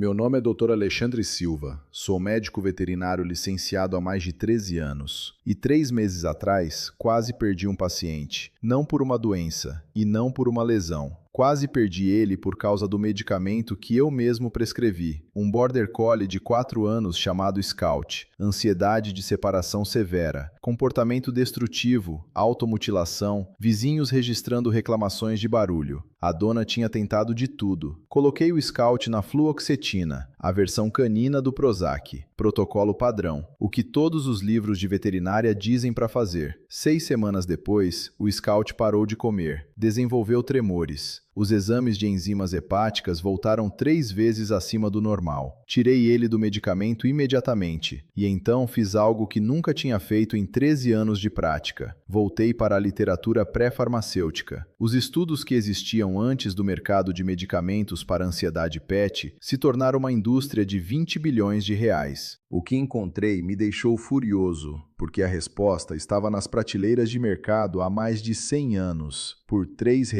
Meu nome é Dr. Alexandre Silva, sou médico veterinário licenciado há mais de 13 anos. E 3 meses atrás, quase perdi um paciente. Não por uma doença e não por uma lesão. Quase perdi ele por causa do medicamento que eu mesmo prescrevi. Um Border Collie de 4 anos chamado Scout. Ansiedade de separação severa. Comportamento destrutivo, automutilação, vizinhos registrando reclamações de barulho. A dona tinha tentado de tudo. Coloquei o Scout na fluoxetina, a versão canina do Prozac. Protocolo padrão. O que todos os livros de veterinária dizem para fazer. 6 semanas depois, o Scout parou de comer. Desenvolveu tremores. Os exames de enzimas hepáticas voltaram 3 vezes acima do normal. Tirei ele do medicamento imediatamente, e então fiz algo que nunca tinha feito em 13 anos de prática. Voltei para a literatura pré-farmacêutica. Os estudos que existiam antes do mercado de medicamentos para ansiedade PET se tornaram uma indústria de 20 bilhões de reais. O que encontrei me deixou furioso, porque a resposta estava nas prateleiras de mercado há mais de 100 anos, por R$ 3,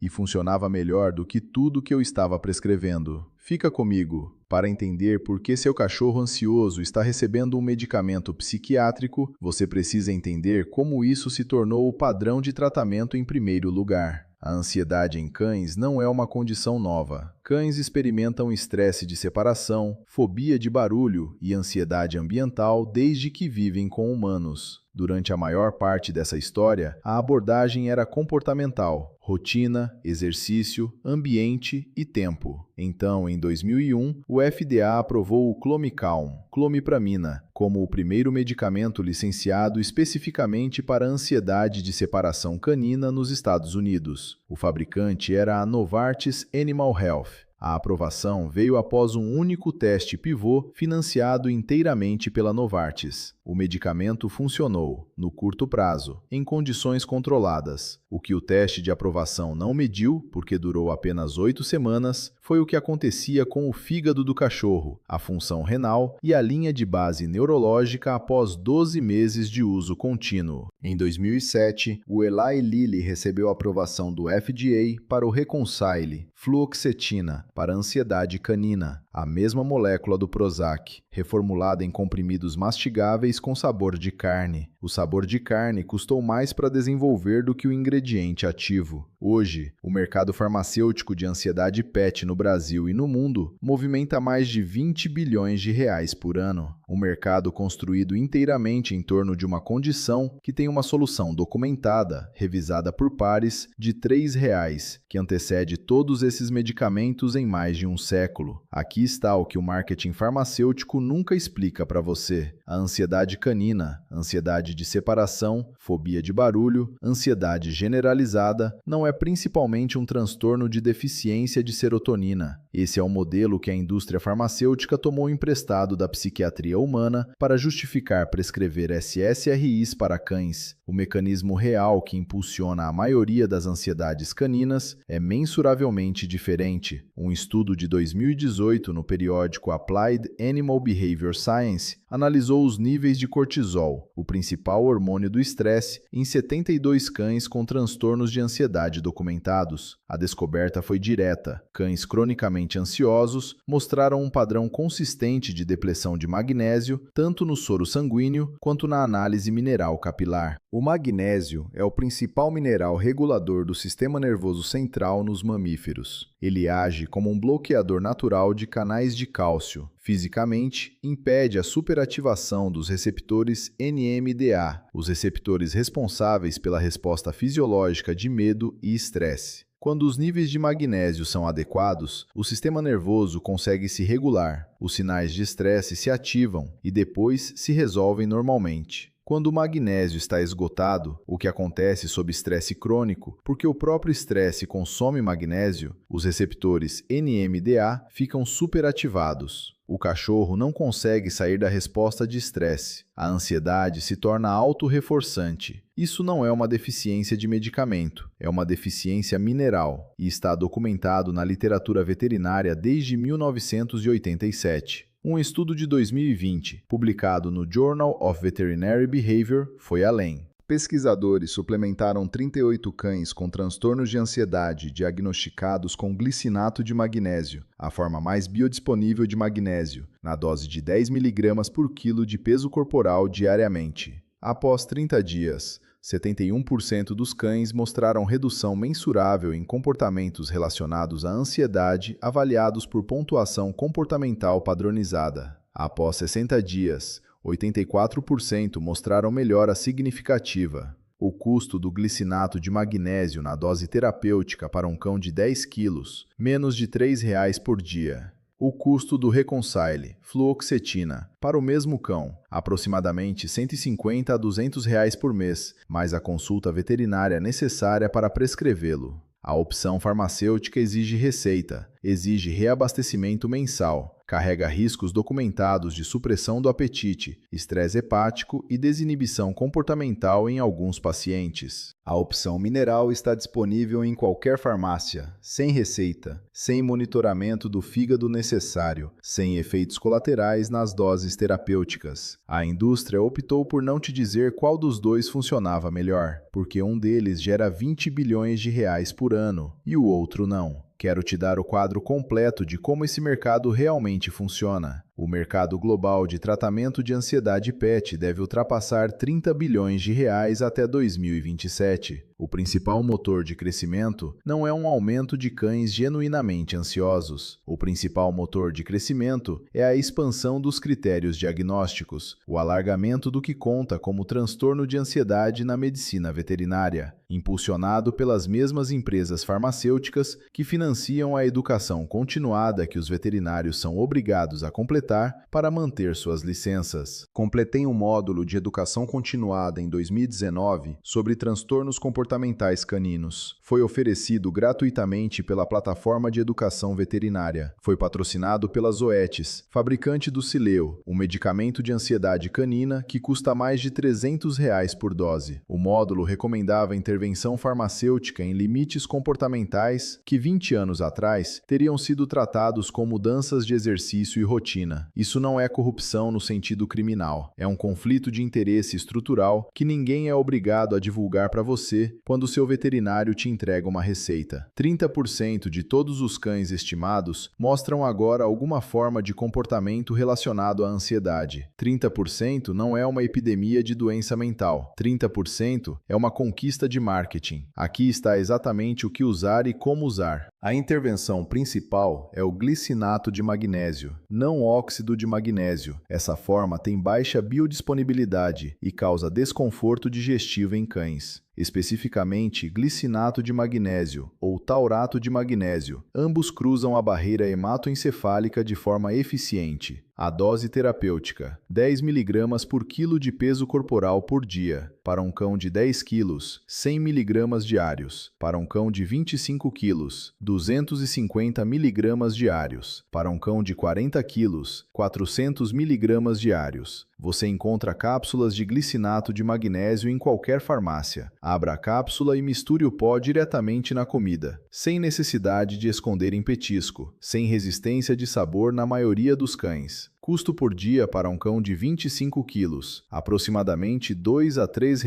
e funcionava melhor do que tudo que eu estava prescrevendo. Fica comigo para entender por que seu cachorro ansioso está recebendo um medicamento psiquiátrico. Você precisa entender como isso se tornou o padrão de tratamento em primeiro lugar. A ansiedade em cães não é uma condição nova. Cães experimentam estresse de separação, fobia de barulho e ansiedade ambiental desde que vivem com humanos. Durante a maior parte dessa história, a abordagem era comportamental, rotina, exercício, ambiente e tempo. Então, em 2001, o FDA aprovou o Clomicalm, clomipramina, como o primeiro medicamento licenciado especificamente para ansiedade de separação canina nos Estados Unidos. O fabricante era a Novartis Animal Health. A aprovação veio após um único teste pivô financiado inteiramente pela Novartis. O medicamento funcionou, no curto prazo, em condições controladas. O que o teste de aprovação não mediu, porque durou apenas 8 semanas, foi o que acontecia com o fígado do cachorro, a função renal e a linha de base neurológica após 12 meses de uso contínuo. Em 2007, o Eli Lilly recebeu a aprovação do FDA para o Reconcile, fluoxetina, para ansiedade canina, a mesma molécula do Prozac, reformulada em comprimidos mastigáveis com sabor de carne. O sabor de carne custou mais para desenvolver do que o ingrediente ativo. Hoje, o mercado farmacêutico de ansiedade PET no Brasil e no mundo movimenta mais de 20 bilhões de reais por ano. Um mercado construído inteiramente em torno de uma condição que tem uma solução documentada, revisada por pares, de R$ 3, que antecede todos esses medicamentos em mais de um século. Aqui está o que o marketing farmacêutico nunca explica para você. A ansiedade canina, ansiedade de separação, fobia de barulho, ansiedade generalizada, não é principalmente um transtorno de deficiência de serotonina. Esse é o modelo que a indústria farmacêutica tomou emprestado da psiquiatria humana para justificar prescrever SSRIs para cães. O mecanismo real que impulsiona a maioria das ansiedades caninas é mensuravelmente diferente. Um estudo de 2018 no periódico Applied Animal Behavior Science analisou os níveis de cortisol, o principal hormônio do estresse, em 72 cães com transtornos de ansiedade documentados. A descoberta foi direta. Cães cronicamente ansiosos mostraram um padrão consistente de depressão de magnésio, tanto no soro sanguíneo quanto na análise mineral capilar. O magnésio é o principal mineral regulador do sistema nervoso central nos mamíferos. Ele age como um bloqueador natural de canais de cálcio. Fisicamente, impede a superativação dos receptores NMDA, os receptores responsáveis pela resposta fisiológica de medo e estresse. Quando os níveis de magnésio são adequados, o sistema nervoso consegue se regular, os sinais de estresse se ativam e depois se resolvem normalmente. Quando o magnésio está esgotado, o que acontece sob estresse crônico, porque o próprio estresse consome magnésio, os receptores NMDA ficam superativados. O cachorro não consegue sair da resposta de estresse. A ansiedade se torna autorreforçante. Isso não é uma deficiência de medicamento, é uma deficiência mineral e está documentado na literatura veterinária desde 1987. Um estudo de 2020, publicado no Journal of Veterinary Behavior, foi além. Pesquisadores suplementaram 38 cães com transtornos de ansiedade diagnosticados com glicinato de magnésio, a forma mais biodisponível de magnésio, na dose de 10 mg por quilo de peso corporal diariamente. Após 30 dias, 71% dos cães mostraram redução mensurável em comportamentos relacionados à ansiedade avaliados por pontuação comportamental padronizada. Após 60 dias, 84% mostraram melhora significativa. O custo do glicinato de magnésio na dose terapêutica para um cão de 10 quilos, menos de R$ 3 por dia. O custo do Reconcile, fluoxetina, para o mesmo cão, aproximadamente R$ 150 a R$ 200 por mês, mais a consulta veterinária necessária para prescrevê-lo. A opção farmacêutica exige receita, exige reabastecimento mensal, carrega riscos documentados de supressão do apetite, estresse hepático e desinibição comportamental em alguns pacientes. A opção mineral está disponível em qualquer farmácia, sem receita, sem monitoramento do fígado necessário, sem efeitos colaterais nas doses terapêuticas. A indústria optou por não te dizer qual dos dois funcionava melhor, porque um deles gera 20 bilhões de reais por ano e o outro não. Quero te dar o quadro completo de como esse mercado realmente funciona. O mercado global de tratamento de ansiedade PET deve ultrapassar 30 bilhões de reais até 2027. O principal motor de crescimento não é um aumento de cães genuinamente ansiosos. O principal motor de crescimento é a expansão dos critérios diagnósticos, o alargamento do que conta como transtorno de ansiedade na medicina veterinária, impulsionado pelas mesmas empresas farmacêuticas que financiam a educação continuada que os veterinários são obrigados a completar para manter suas licenças. Completei um módulo de educação continuada em 2019 sobre transtornos comportamentais caninos. Foi oferecido gratuitamente pela plataforma de educação veterinária. Foi patrocinado pela Zoetis, fabricante do Sileo, um medicamento de ansiedade canina que custa mais de R$ 300 por dose. O módulo recomendava intervenção farmacêutica em limites comportamentais que 20 anos atrás teriam sido tratados com mudanças de exercício e rotina. Isso não é corrupção no sentido criminal. É um conflito de interesse estrutural que ninguém é obrigado a divulgar para você quando seu veterinário te entrega uma receita. 30% de todos os cães estimados mostram agora alguma forma de comportamento relacionado à ansiedade. 30% não é uma epidemia de doença mental. 30% é uma conquista de marketing. Aqui está exatamente o que usar e como usar. A intervenção principal é o glicinato de magnésio, não óxido de magnésio. Essa forma tem baixa biodisponibilidade e causa desconforto digestivo em cães. Especificamente glicinato de magnésio ou taurato de magnésio. Ambos cruzam a barreira hematoencefálica de forma eficiente. A dose terapêutica, 10 mg por quilo de peso corporal por dia. Para um cão de 10 quilos, 100 mg diários. Para um cão de 25 quilos, 250 mg diários. Para um cão de 40 quilos, 400 mg diários. Você encontra cápsulas de glicinato de magnésio em qualquer farmácia. Abra a cápsula e misture o pó diretamente na comida, sem necessidade de esconder em petisco, sem resistência de sabor na maioria dos cães. Custo por dia para um cão de 25 quilos, aproximadamente R$ 2 a R$ 3.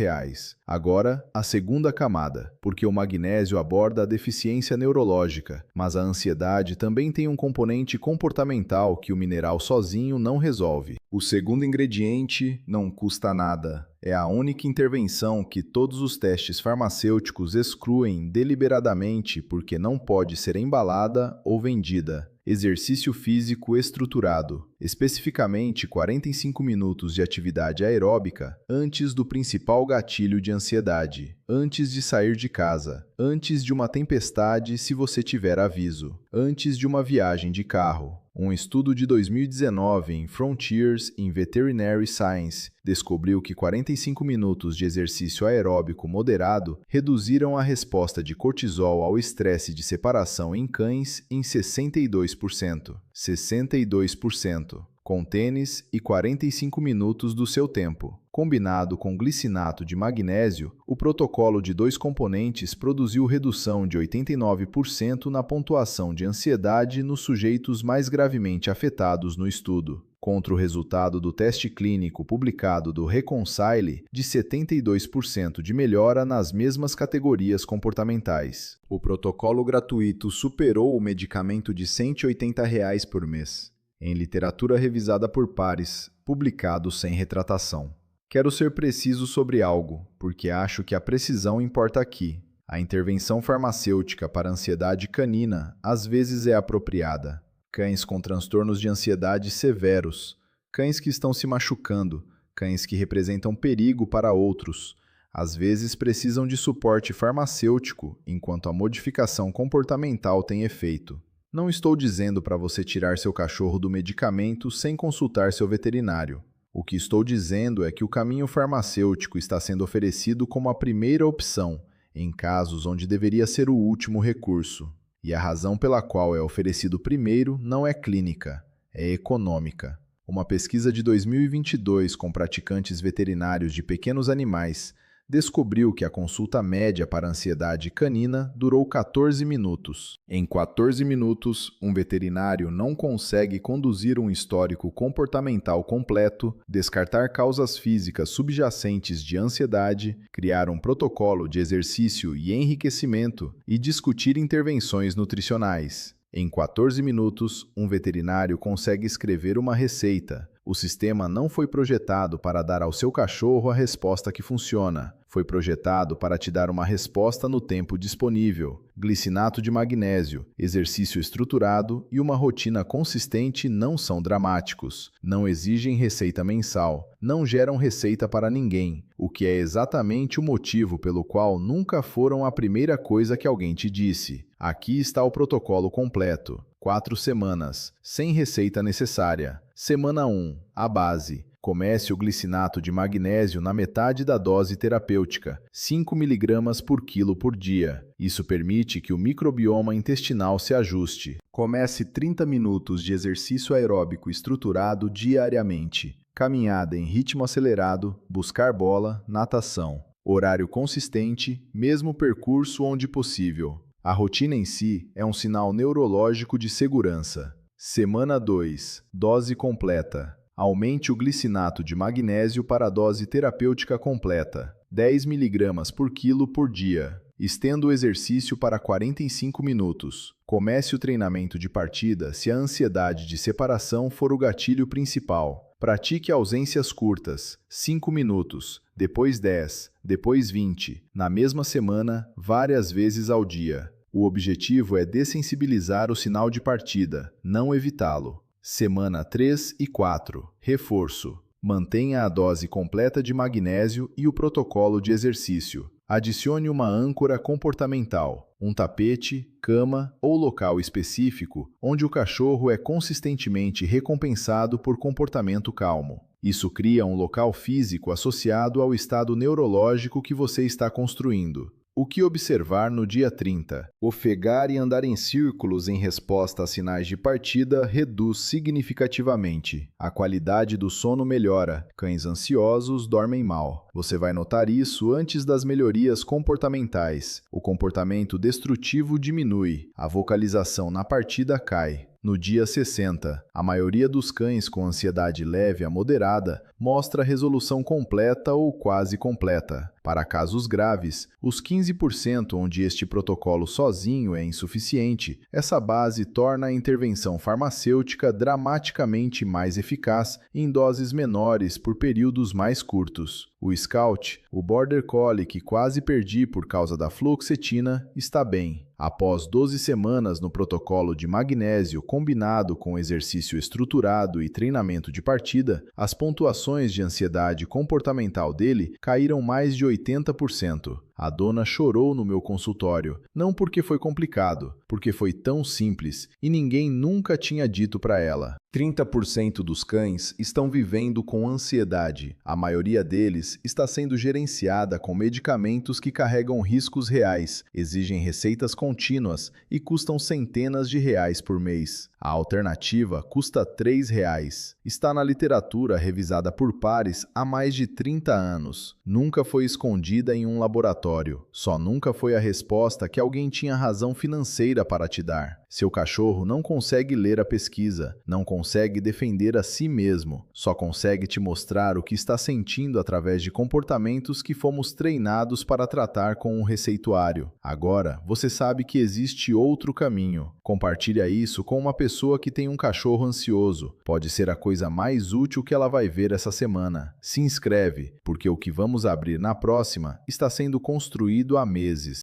Agora, a segunda camada, porque o magnésio aborda a deficiência neurológica, mas a ansiedade também tem um componente comportamental que o mineral sozinho não resolve. O segundo ingrediente não custa nada. É a única intervenção que todos os testes farmacêuticos excluem deliberadamente porque não pode ser embalada ou vendida. Exercício físico estruturado, especificamente 45 minutos de atividade aeróbica antes do principal gatilho de ansiedade, antes de sair de casa, antes de uma tempestade se você tiver aviso, antes de uma viagem de carro. Um estudo de 2019 em Frontiers in Veterinary Science descobriu que 45 minutos de exercício aeróbico moderado reduziram a resposta de cortisol ao estresse de separação em cães em 62%. 62%. com tênis e 45 minutos do seu tempo. Combinado com glicinato de magnésio, o protocolo de 2 componentes produziu redução de 89% na pontuação de ansiedade nos sujeitos mais gravemente afetados no estudo, contra o resultado do teste clínico publicado do Reconcile de 72% de melhora nas mesmas categorias comportamentais. O protocolo gratuito superou o medicamento de R$ 180 por mês, em literatura revisada por pares, publicado sem retratação. Quero ser preciso sobre algo, porque acho que a precisão importa aqui. A intervenção farmacêutica para ansiedade canina às vezes é apropriada. Cães com transtornos de ansiedade severos, cães que estão se machucando, cães que representam perigo para outros, às vezes precisam de suporte farmacêutico enquanto a modificação comportamental tem efeito. Não estou dizendo para você tirar seu cachorro do medicamento sem consultar seu veterinário. O que estou dizendo é que o caminho farmacêutico está sendo oferecido como a primeira opção, em casos onde deveria ser o último recurso. E a razão pela qual é oferecido primeiro não é clínica, é econômica. Uma pesquisa de 2022 com praticantes veterinários de pequenos animais descobriu que a consulta média para ansiedade canina durou 14 minutos. Em 14 minutos, um veterinário não consegue conduzir um histórico comportamental completo, descartar causas físicas subjacentes de ansiedade, criar um protocolo de exercício e enriquecimento e discutir intervenções nutricionais. Em 14 minutos, um veterinário consegue escrever uma receita. O sistema não foi projetado para dar ao seu cachorro a resposta que funciona. Foi projetado para te dar uma resposta no tempo disponível. Glicinato de magnésio, exercício estruturado e uma rotina consistente não são dramáticos. Não exigem receita mensal. Não geram receita para ninguém, o que é exatamente o motivo pelo qual nunca foram a primeira coisa que alguém te disse. Aqui está o protocolo completo. 4 semanas, sem receita necessária. Semana 1. A base. Comece o glicinato de magnésio na metade da dose terapêutica, 5 mg por quilo por dia. Isso permite que o microbioma intestinal se ajuste. Comece 30 minutos de exercício aeróbico estruturado diariamente. Caminhada em ritmo acelerado, buscar bola, natação. Horário consistente, mesmo percurso onde possível. A rotina em si é um sinal neurológico de segurança. Semana 2. Dose completa. Aumente o glicinato de magnésio para a dose terapêutica completa, 10 mg por quilo por dia. Estenda o exercício para 45 minutos. Comece o treinamento de partida se a ansiedade de separação for o gatilho principal. Pratique ausências curtas, 5 minutos, depois 10, depois 20, na mesma semana, várias vezes ao dia. O objetivo é dessensibilizar o sinal de partida, não evitá-lo. Semana 3 e 4. Reforço. Mantenha a dose completa de magnésio e o protocolo de exercício. Adicione uma âncora comportamental, um tapete, cama ou local específico onde o cachorro é consistentemente recompensado por comportamento calmo. Isso cria um local físico associado ao estado neurológico que você está construindo. O que observar no dia 30? Ofegar e andar em círculos em resposta a sinais de partida reduz significativamente. A qualidade do sono melhora. Cães ansiosos dormem mal. Você vai notar isso antes das melhorias comportamentais. O comportamento destrutivo diminui. A vocalização na partida cai. No dia 60, a maioria dos cães com ansiedade leve a moderada mostra resolução completa ou quase completa. Para casos graves, os 15% onde este protocolo sozinho é insuficiente, essa base torna a intervenção farmacêutica dramaticamente mais eficaz em doses menores por períodos mais curtos. O Scout, o Border Collie que quase perdi por causa da fluoxetina, está bem. Após 12 semanas no protocolo de magnésio combinado com exercício estruturado e treinamento de partida, as pontuações de ansiedade comportamental dele caíram mais de 80%. A dona chorou no meu consultório, não porque foi complicado, porque foi tão simples e ninguém nunca tinha dito para ela. 30% dos cães estão vivendo com ansiedade. A maioria deles está sendo gerenciada com medicamentos que carregam riscos reais, exigem receitas contínuas e custam centenas de reais por mês. A alternativa custa R$ 3. Está na literatura revisada por pares há mais de 30 anos. Nunca foi escondida em um laboratório. Só nunca foi a resposta que alguém tinha razão financeira para te dar. Seu cachorro não consegue ler a pesquisa, não consegue defender a si mesmo, só consegue te mostrar o que está sentindo através de comportamentos que fomos treinados para tratar com um receituário. Agora, você sabe que existe outro caminho. Compartilha isso com uma pessoa que tem um cachorro ansioso. Pode ser a coisa mais útil que ela vai ver essa semana. Se inscreve, porque o que vamos abrir na próxima está sendo construído há meses.